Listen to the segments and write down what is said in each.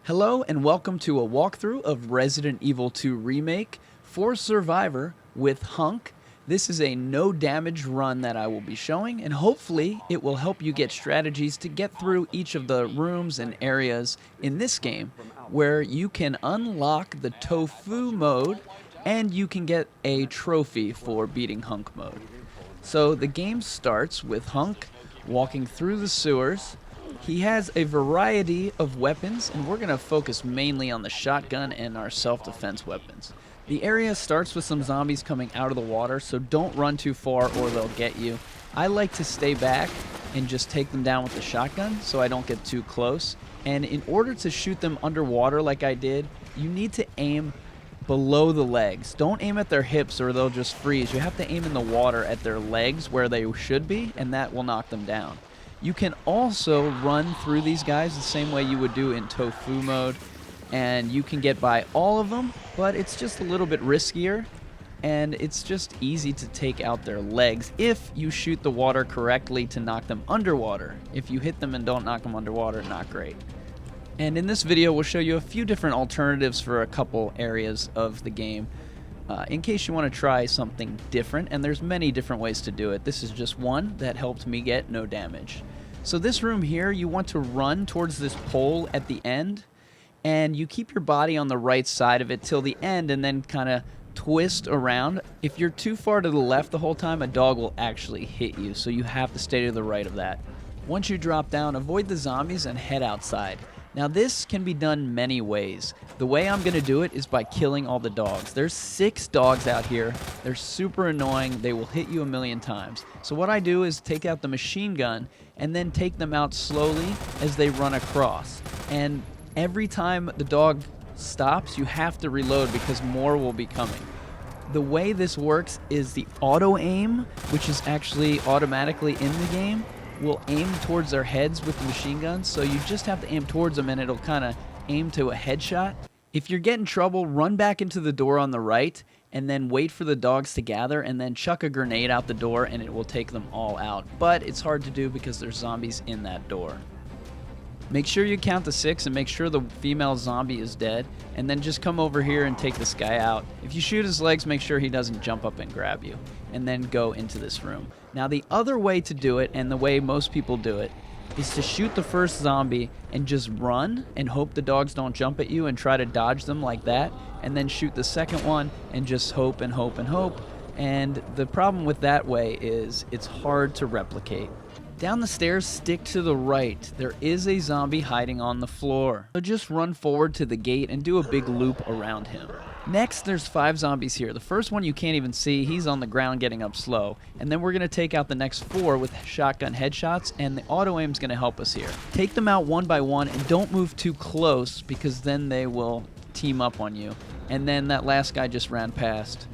Hello and welcome to a walkthrough of Resident Evil 2 Remake for Survivor with Hunk. This is a no damage run that I will be showing, and hopefully it will help you get strategies to get through each of the rooms and areas in this game where you can unlock the Tofu mode and you can get a trophy for beating Hunk mode. So the game starts with Hunk walking through the sewers. He has a variety of weapons, and we're going to focus mainly on the shotgun and our self-defense weapons. The area starts with some zombies coming out of the water, so don't run too far or they'll get you. I like to stay back and just take them down with the shotgun so I don't get too close. And in order to shoot them underwater like I did, you need to aim below the legs. Don't aim at their hips or they'll just freeze. You have to aim in the water at their legs where they should be, and that will knock them down. You can also run through these guys the same way you would do in Tofu mode, and you can get by all of them, but it's just a little bit riskier, and it's just easy to take out their legs if you shoot the water correctly to knock them underwater. If you hit them and don't knock them underwater, not great. And in this video, we'll show you a few different alternatives for a couple areas of the game. In case you want to try something different, and there's many different ways to do it. This is just one that helped me get no damage. So this room here, you want to run towards this pole at the end, and you keep your body on the right side of it till the end and then kind of twist around. If you're too far to the left the whole time, a dog will actually hit you, so you have to stay to the right of that. Once you drop down, avoid the zombies and head outside. Now this can be done many ways. The way I'm going to do it is by killing all the dogs. There's 6 dogs out here. They're super annoying. They will hit you a million times. So what I do is take out the machine gun and then take them out slowly as they run across. And every time the dog stops, you have to reload because more will be coming. The way this works is the auto aim, which is actually automatically in the game, will aim towards their heads with the machine guns, so you just have to aim towards them and it'll kind of aim to a headshot. If you're getting trouble, run back into the door on the right and then wait for the dogs to gather and then chuck a grenade out the door and it will take them all out. But it's hard to do because there's zombies in that door. Make sure you count to 6 and make sure the female zombie is dead, and then just come over here and take this guy out. If you shoot his legs, make sure he doesn't jump up and grab you, and then go into this room. Now the other way to do it, and the way most people do it, is to shoot the first zombie and just run and hope the dogs don't jump at you and try to dodge them like that, and then shoot the second one and just hope and hope and hope. And the problem with that way is it's hard to replicate. Down the stairs, stick to the right. There is a zombie hiding on the floor. So just run forward to the gate and do a big loop around him. Next, there's 5 zombies here. The first one you can't even see. He's on the ground getting up slow. And then we're going to take out the next 4 with shotgun headshots, and the auto aim's going to help us here. Take them out one by one and don't move too close because then they will team up on you. And then that last guy just ran past.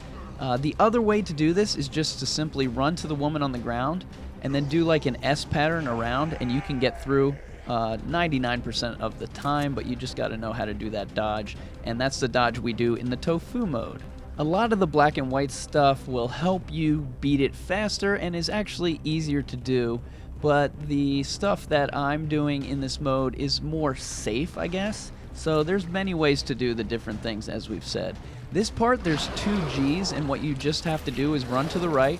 The other way to do this is just to simply run to the woman on the ground and then do like an S pattern around, and you can get through 99% of the time, but you just got to know how to do that dodge, and that's the dodge we do in the Tofu mode. A lot of the black and white stuff will help you beat it faster and is actually easier to do, but the stuff that I'm doing in this mode is more safe, I guess. So there's many ways to do the different things, as we've said. This part, there's 2 Gs, and what you just have to do is run to the right,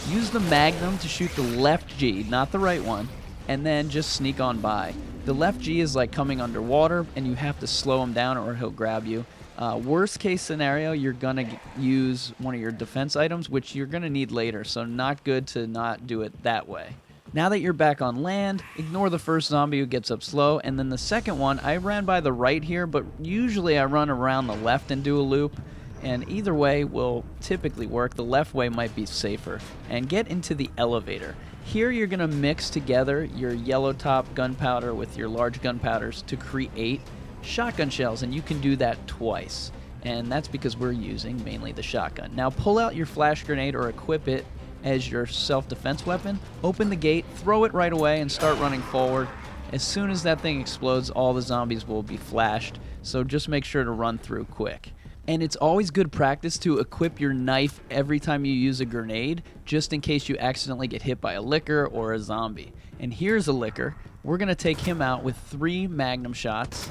use the Magnum to shoot the left G, not the right one, and then just sneak on by. The left G is like coming underwater, and you have to slow him down or he'll grab you. Worst case scenario, you're going to use one of your defense items, which you're going to need later, so not good to not do it that way. Now that you're back on land, ignore the first zombie who gets up slow, and then the second one, I ran by the right here, but usually I run around the left and do a loop. And either way will typically work. The left way might be safer. And get into the elevator. Here you're going to mix together your yellow top gunpowder with your large gunpowders to create shotgun shells, and you can do that twice. And that's because we're using mainly the shotgun. Now pull out your flash grenade or equip it as your self-defense weapon. Open the gate, throw it right away, and start running forward. As soon as that thing explodes, all the zombies will be flashed, so just make sure to run through quick. And it's always good practice to equip your knife every time you use a grenade, just in case you accidentally get hit by a licker or a zombie. And here's a licker. We're going to take him out with 3 magnum shots.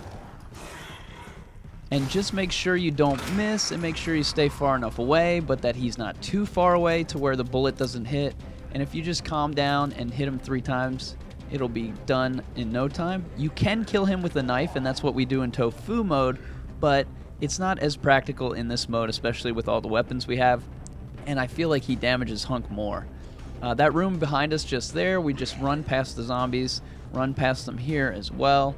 And just make sure you don't miss, and make sure you stay far enough away, but that he's not too far away to where the bullet doesn't hit. And if you just calm down and hit him 3 times, it'll be done in no time. You can kill him with a knife, and that's what we do in Tofu mode, but it's not as practical in this mode, especially with all the weapons we have, and I feel like he damages Hunk more. That room behind us just there, we just run past the zombies, run past them here as well.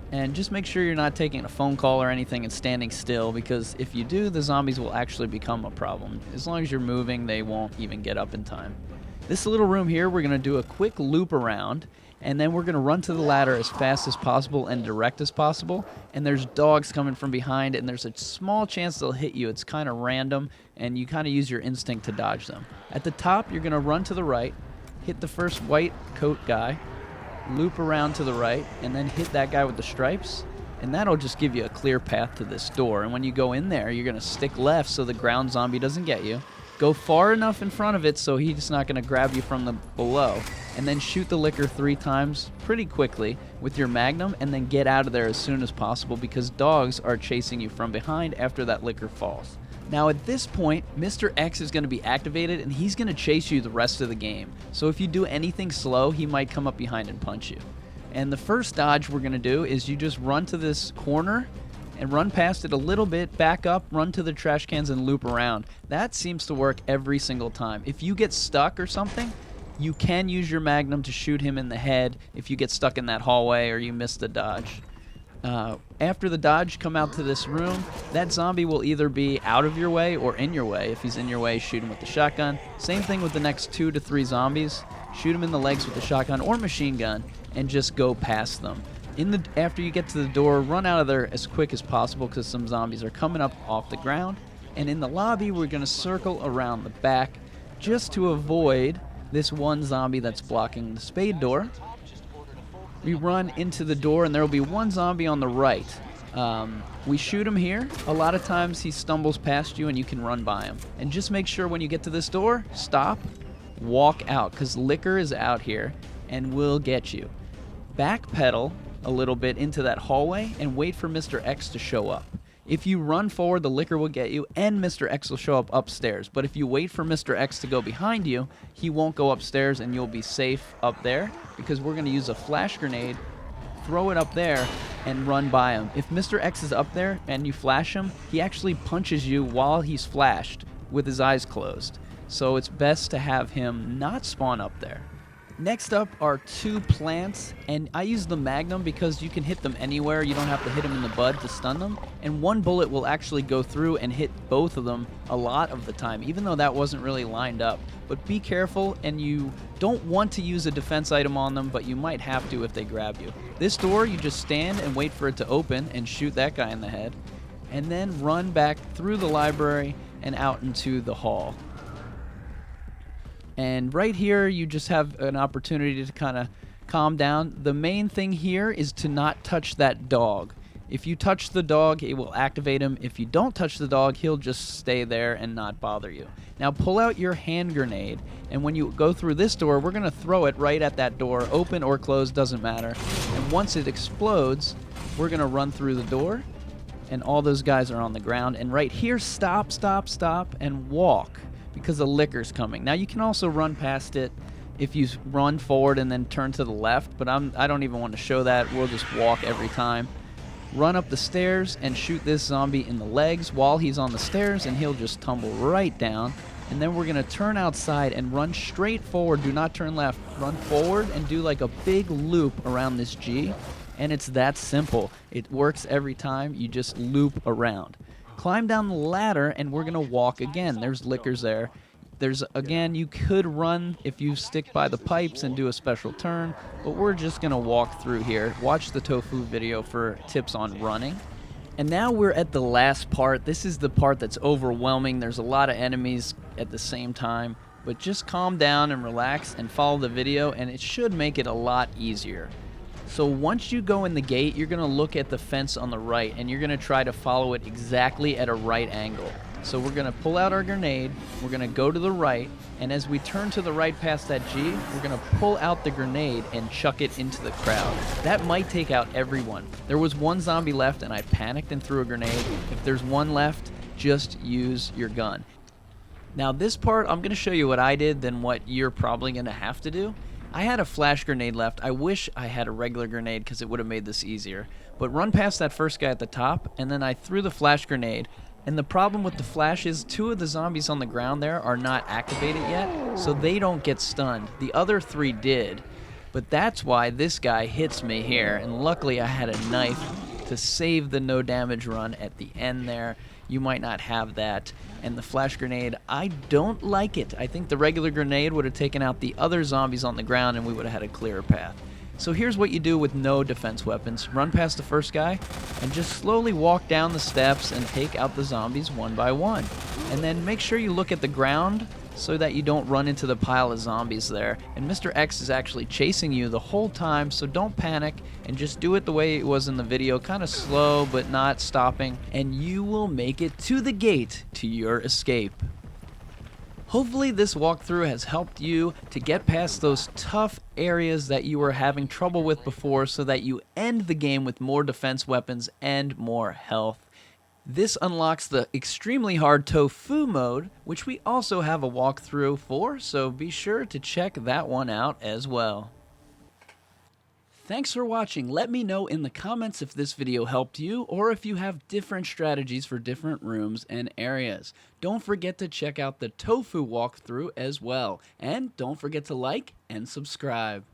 And just make sure you're not taking a phone call or anything and standing still, because if you do, the zombies will actually become a problem. As long as you're moving, they won't even get up in time. This little room here, we're going to do a quick loop around, and then we're going to run to the ladder as fast as possible and direct as possible. And there's dogs coming from behind, and there's a small chance they'll hit you. It's kind of random, and you kind of use your instinct to dodge them. At the top, you're going to run to the right, hit the first white coat guy, loop around to the right, and then hit that guy with the stripes, and that'll just give you a clear path to this door. And when you go in there, you're going to stick left so the ground zombie doesn't get you. Go far enough in front of it so he's not going to grab you from the below, and then shoot the licker 3 times pretty quickly with your magnum, and then get out of there as soon as possible, because dogs are chasing you from behind after that licker falls. Now at this point, Mr. X is going to be activated, and he's going to chase you the rest of the game. So if you do anything slow, he might come up behind and punch you. And the first dodge we're going to do is you just run to this corner and run past it a little bit, back up, run to the trash cans, and loop around. That seems to work every single time. If you get stuck or something, you can use your magnum to shoot him in the head if you get stuck in that hallway or you miss the dodge. After the dodge, come out to this room. That zombie will either be out of your way or in your way. If he's in your way, shoot him with the shotgun. Same thing with the next 2 to 3 zombies. Shoot him in the legs with the shotgun or machine gun and just go past them. After you get to the door, run out of there as quick as possible, because some zombies are coming up off the ground. And in the lobby, we're going to circle around the back just to avoid this one zombie that's blocking the spade door. We run into the door, and there will be one zombie on the right. We shoot him here. A lot of times he stumbles past you and you can run by him. And just make sure when you get to this door, stop, walk out, because licker is out here and will get you. Backpedal a little bit into that hallway and wait for Mr. X to show up. If you run forward, the licker will get you, and Mr. X will show up upstairs. But if you wait for Mr. X to go behind you, he won't go upstairs, and you'll be safe up there, because we're going to use a flash grenade, throw it up there, and run by him. If Mr. X is up there and you flash him, he actually punches you while he's flashed with his eyes closed. So it's best to have him not spawn up there. Next up are 2 plants, and I use the magnum because you can hit them anywhere. You don't have to hit them in the bud to stun them, and one bullet will actually go through and hit both of them a lot of the time, even though that wasn't really lined up. But be careful, and you don't want to use a defense item on them, but you might have to if they grab you. This door, you just stand and wait for it to open and shoot that guy in the head, and then run back through the library and out into the hall. And right here, you just have an opportunity to kind of calm down. The main thing here is to not touch that dog. If you touch the dog, it will activate him. If you don't touch the dog, he'll just stay there and not bother you. Now pull out your hand grenade, and when you go through this door, we're going to throw it right at that door. Open or closed, doesn't matter. And once it explodes, we're going to run through the door, and all those guys are on the ground. And right here, stop, stop, stop, and walk, because the licker's coming. Now you can also run past it if you run forward and then turn to the left, but I don't even want to show that. We'll just walk every time. Run up the stairs and shoot this zombie in the legs while he's on the stairs, and he'll just tumble right down. And then we're going to turn outside and run straight forward. Do not turn left. Run forward and do like a big loop around this G, and it's that simple. It works every time. You just loop around. Climb down the ladder, and we're going to walk again. There's lickers there. Again, you could run if you stick by the pipes and do a special turn, but we're just going to walk through here. Watch the Tofu video for tips on running. And now we're at the last part. This is the part that's overwhelming. There's a lot of enemies at the same time, but just calm down and relax and follow the video, and it should make it a lot easier. So once you go in the gate, you're going to look at the fence on the right, and you're going to try to follow it exactly at a right angle. So we're going to pull out our grenade, we're going to go to the right, and as we turn to the right past that G, we're going to pull out the grenade and chuck it into the crowd. That might take out everyone. There was one zombie left and I panicked and threw a grenade. If there's one left, just use your gun. Now this part, I'm going to show you what I did than what you're probably going to have to do. I had a flash grenade left. I wish I had a regular grenade because it would have made this easier. But run past that first guy at the top, and then I threw the flash grenade. And the problem with the flash is 2 of the zombies on the ground there are not activated yet, so they don't get stunned. The other 3 did, but that's why this guy hits me here. And luckily I had a knife to save the no damage run at the end there. You might not have that. And the flash grenade, I don't like it. I think the regular grenade would have taken out the other zombies on the ground and we would have had a clearer path. So here's what you do with no defense weapons. Run past the first guy and just slowly walk down the steps and take out the zombies one by one. And then make sure you look at the ground so that you don't run into the pile of zombies there. And Mr. X is actually chasing you the whole time, so don't panic and just do it the way it was in the video, kind of slow but not stopping, and you will make it to the gate to your escape. Hopefully this walkthrough has helped you to get past those tough areas that you were having trouble with before so that you end the game with more defense weapons and more health. This unlocks the extremely hard Tofu mode, which we also have a walkthrough for, so be sure to check that one out as well. Thanks for watching. Let me know in the comments if this video helped you or if you have different strategies for different rooms and areas. Don't forget to check out the Tofu walkthrough as well. And don't forget to like and subscribe.